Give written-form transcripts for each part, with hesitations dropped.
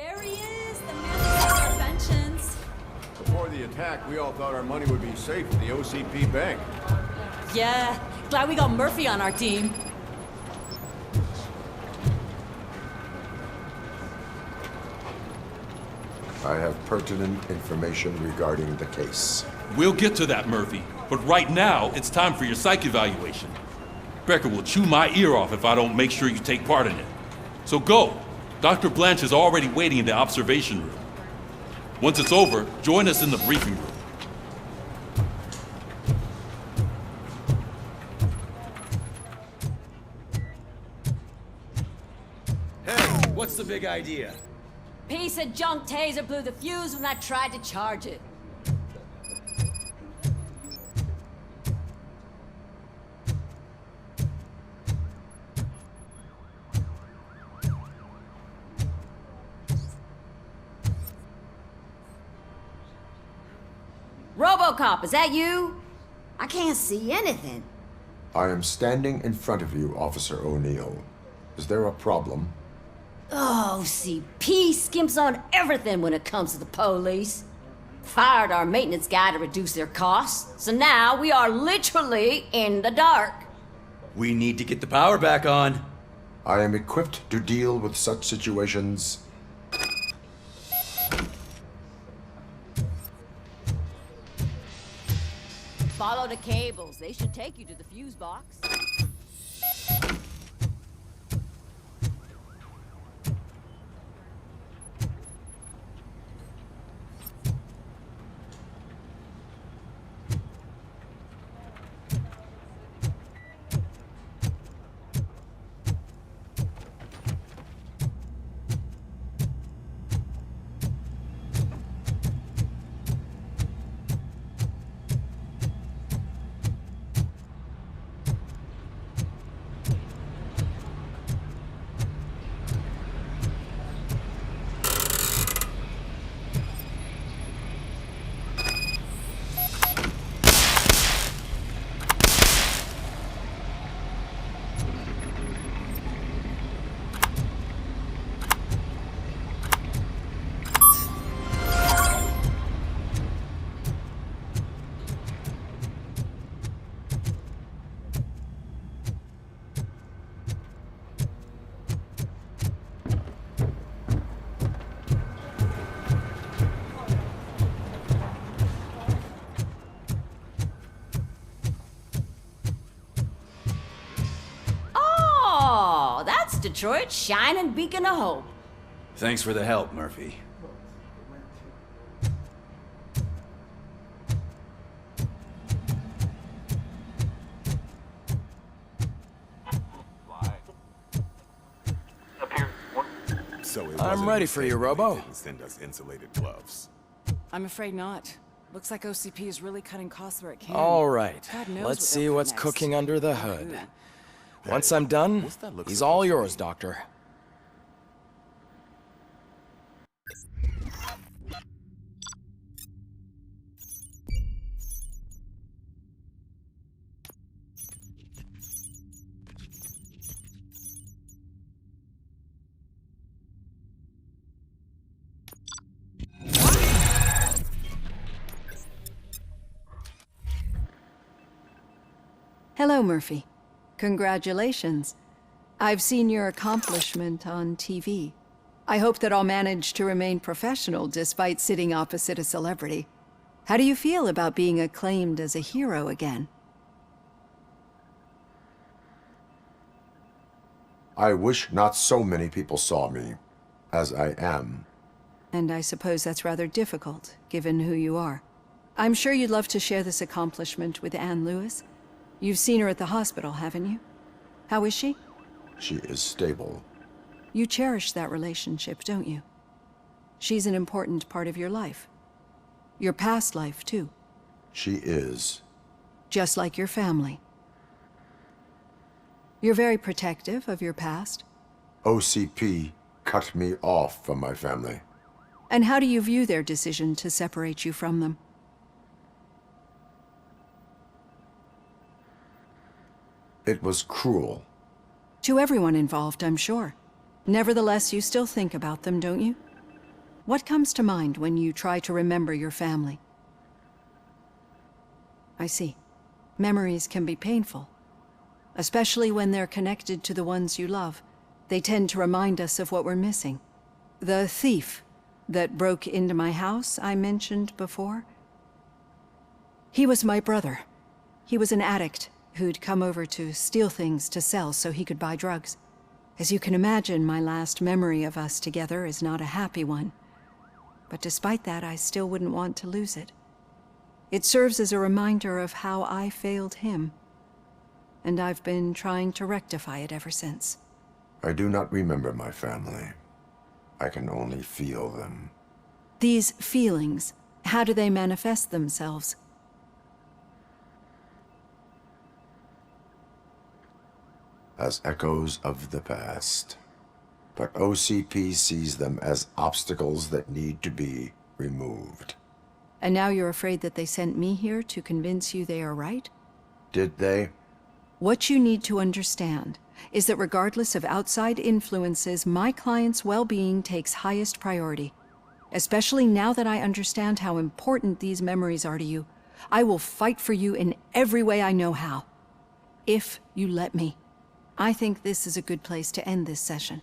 There he is, the man with our vengeance. Before the attack, we all thought our money would be safe at the OCP bank. Yeah, glad we got Murphy on our team. I have pertinent information regarding the case. We'll get to that, Murphy. But right now, it's time for your psych evaluation. Becker will chew my ear off if I don't make sure you take part in it. So go. Dr. Blanche is already waiting in the observation room. Once it's over, join us in the briefing room. Hey, what's the big idea? Piece of junk taser blew the fuse when I tried to charge it. Robocop, is that you? I can't see anything. I am standing in front of you, Officer O'Neill. Is there a problem? Oh, CP skimps on everything when it comes to the police. Fired our maintenance guy to reduce their costs, so now we are literally in the dark. We need to get the power back on. I am equipped to deal with such situations. Follow the cables. They should take you to the fuse box. Detroit's shining beacon of hope. Thanks for the help, Murphy. I'm ready for you, Robo. Send us insulated gloves. I'm afraid not. Looks like OCP is really cutting costs where it can. All right, God knows let's what see they'll what's do next. cooking under the hood. Ooh. Once I'm done, What's that look he's supposed all to yours, be? Doctor. Hello, Murphy. Congratulations. I've seen your accomplishment on TV. I hope that I'll manage to remain professional despite sitting opposite a celebrity. How do you feel about being acclaimed as a hero again? I wish not so many people saw me as I am. And I suppose that's rather difficult, given who you are. I'm sure you'd love to share this accomplishment with Anne Lewis. You've seen her at the hospital, haven't you? How is she? She is stable. You cherish that relationship, don't you? She's an important part of your life. Your past life, too. She is. Just like your family. You're very protective of your past. OCP cut me off from my family. And how do you view their decision to separate you from them? It was cruel. To everyone involved, I'm sure. Nevertheless, you still think about them, don't you? What comes to mind when you try to remember your family? I see. Memories can be painful, especially when they're connected to the ones you love. They tend to remind us of what we're missing. The thief that broke into my house I mentioned before, he was my brother. He was an addict who'd come over to steal things to sell so he could buy drugs. As you can imagine, my last memory of us together is not a happy one. But despite that, I still wouldn't want to lose it. It serves as a reminder of how I failed him, and I've been trying to rectify it ever since. I do not remember my family. I can only feel them. These feelings, how do they manifest themselves? As echoes of the past. But OCP sees them as obstacles that need to be removed. And now you're afraid that they sent me here to convince you they are right? Did they? What you need to understand is that regardless of outside influences, my client's well-being takes highest priority. Especially now that I understand how important these memories are to you, I will fight for you in every way I know how. If you let me. I think this is a good place to end this session.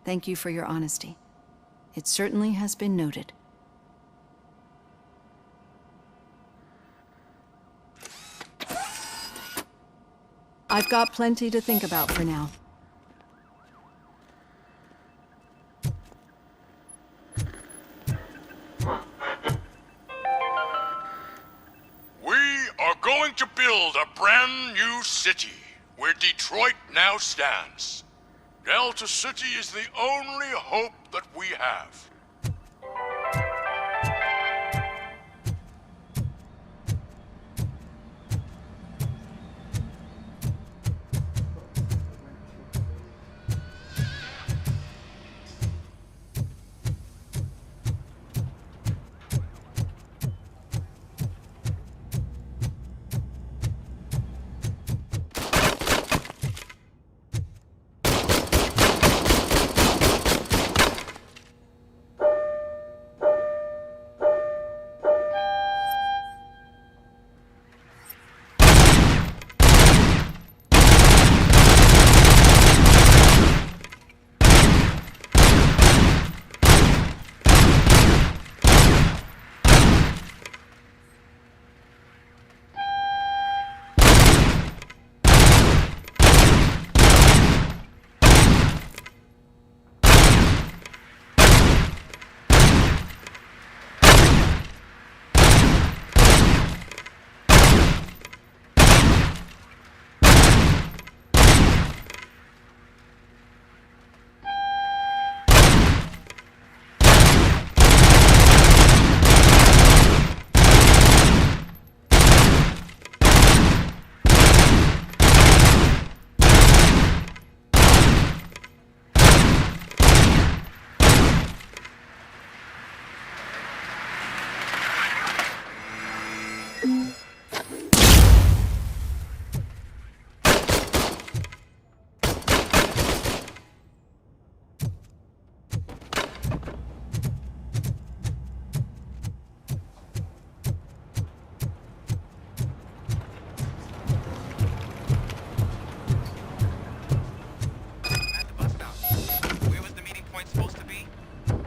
Thank you for your honesty. It certainly has been noted. I've got plenty to think about for now. We are going to build a brand new city where Detroit now stands. Delta City is the only hope that we have.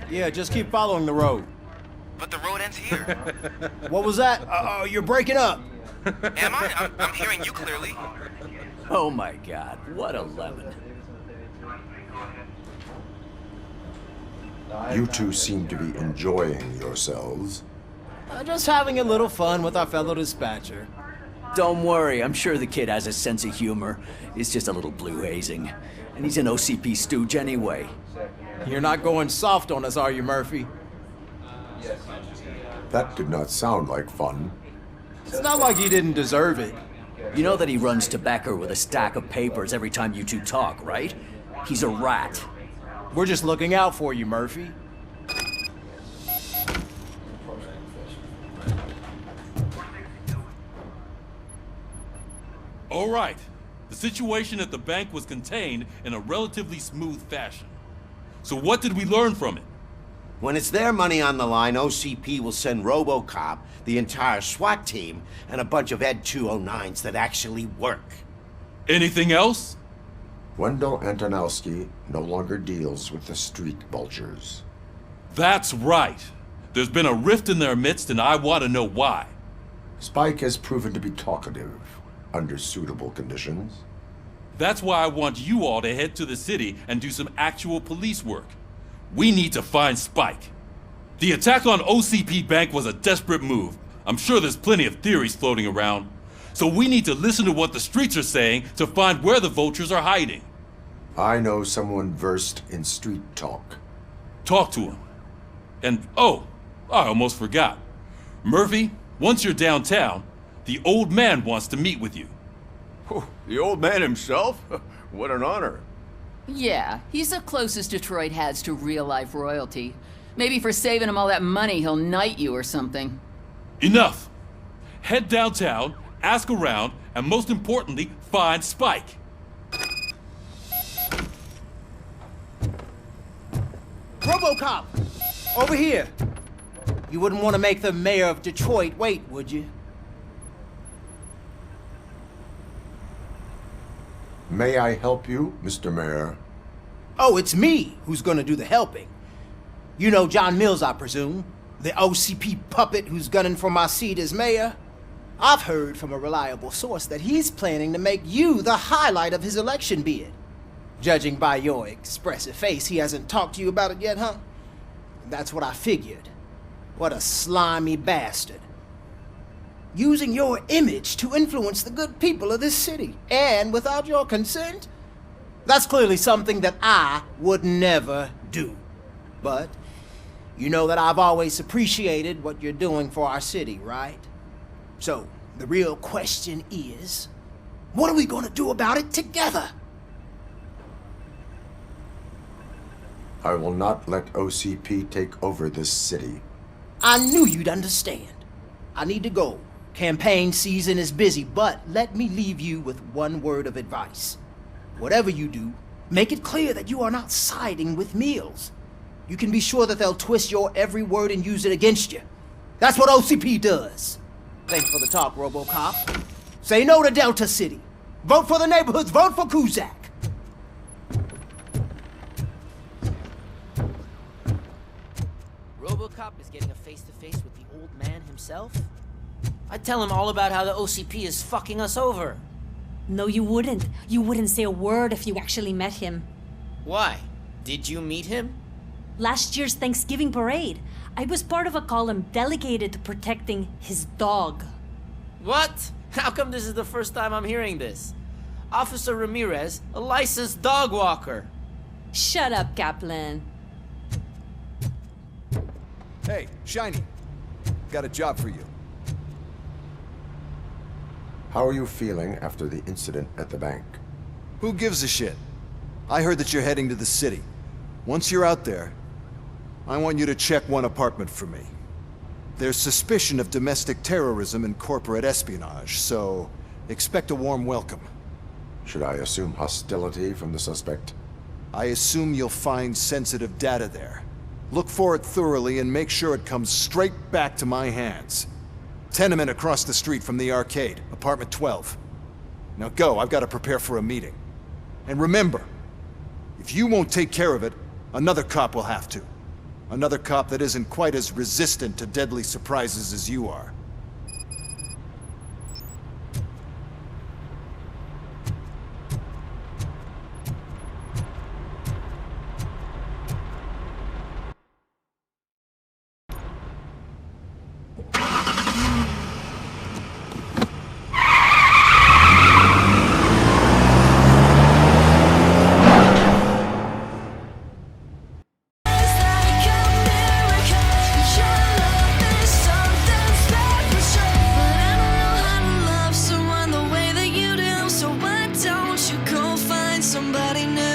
Yeah, just keep following the road. But the road ends here. What was that? Oh, you're breaking up. Am I? I'm hearing you clearly. Oh my god, what a lemon. You two seem to be enjoying yourselves. Just having a little fun with our fellow dispatcher. Don't worry, I'm sure the kid has a sense of humor. It's just a little blue hazing. And he's an OCP stooge anyway. You're not going soft on us, are you, Murphy? That did not sound like fun. It's not like you didn't deserve it. You know that he runs to Becker with a stack of papers every time you two talk, right? He's a rat. We're just looking out for you, Murphy. All right. The situation at the bank was contained in a relatively smooth fashion. So what did we learn from it? When it's their money on the line, OCP will send Robocop, the entire SWAT team, and a bunch of Ed 209s that actually work. Anything else? Wendell Antonowski no longer deals with the street vultures. That's right. There's been a rift in their midst, and I want to know why. Spike has proven to be talkative under suitable conditions. That's why I want you all to head to the city and do some actual police work. We need to find Spike. The attack on OCP Bank was a desperate move. I'm sure there's plenty of theories floating around. So we need to listen to what the streets are saying to find where the vultures are hiding. I know someone versed in street talk. Talk to him. And oh, I almost forgot. Murphy, once you're downtown, the old man wants to meet with you. Oh, the old man himself? What an honor. Yeah, he's the closest Detroit has to real-life royalty. Maybe for saving him all that money, he'll knight you or something. Enough! Head downtown, ask around, and most importantly, find Spike. Robocop! Over here! You wouldn't want to make the mayor of Detroit wait, would you? May I help you, Mr. Mayor? Oh, it's me who's gonna do the helping. You know John Mills, I presume? The OCP puppet who's gunning for my seat as mayor? I've heard from a reliable source that he's planning to make you the highlight of his election bid. Judging by your expressive face, he hasn't talked to you about it yet, huh? That's what I figured. What a slimy bastard. Using your image to influence the good people of this city, and without your consent? That's clearly something that I would never do. But you know that I've always appreciated what you're doing for our city, right? So, the real question is, what are we gonna do about it together? I will not let OCP take over this city. I knew you'd understand. I need to go. Campaign season is busy, but let me leave you with one word of advice. Whatever you do, make it clear that you are not siding with Mills. You can be sure that they'll twist your every word and use it against you. That's what OCP does. Thanks for the talk, Robocop. Say no to Delta City. Vote for the neighborhoods. Vote for Kuzak. Robocop is getting a face-to-face with the old man himself? I'd tell him all about how the OCP is fucking us over. No, you wouldn't. You wouldn't say a word if you actually met him. Why? Did you meet him? Last year's Thanksgiving parade, I was part of a column delegated to protecting his dog. What? How come this is the first time I'm hearing this? Officer Ramirez, a licensed dog walker. Shut up, Kaplan. Hey, Shiny. Got a job for you. How are you feeling after the incident at the bank? Who gives a shit? I heard that you're heading to the city. Once you're out there, I want you to check one apartment for me. There's suspicion of domestic terrorism and corporate espionage, so expect a warm welcome. Should I assume hostility from the suspect? I assume you'll find sensitive data there. Look for it thoroughly and make sure it comes straight back to my hands. Tenement across the street from the arcade, apartment 12. Now go, I've got to prepare for a meeting. And remember, if you won't take care of it, another cop will have to. Another cop that isn't quite as resistant to deadly surprises as you are. Somebody new.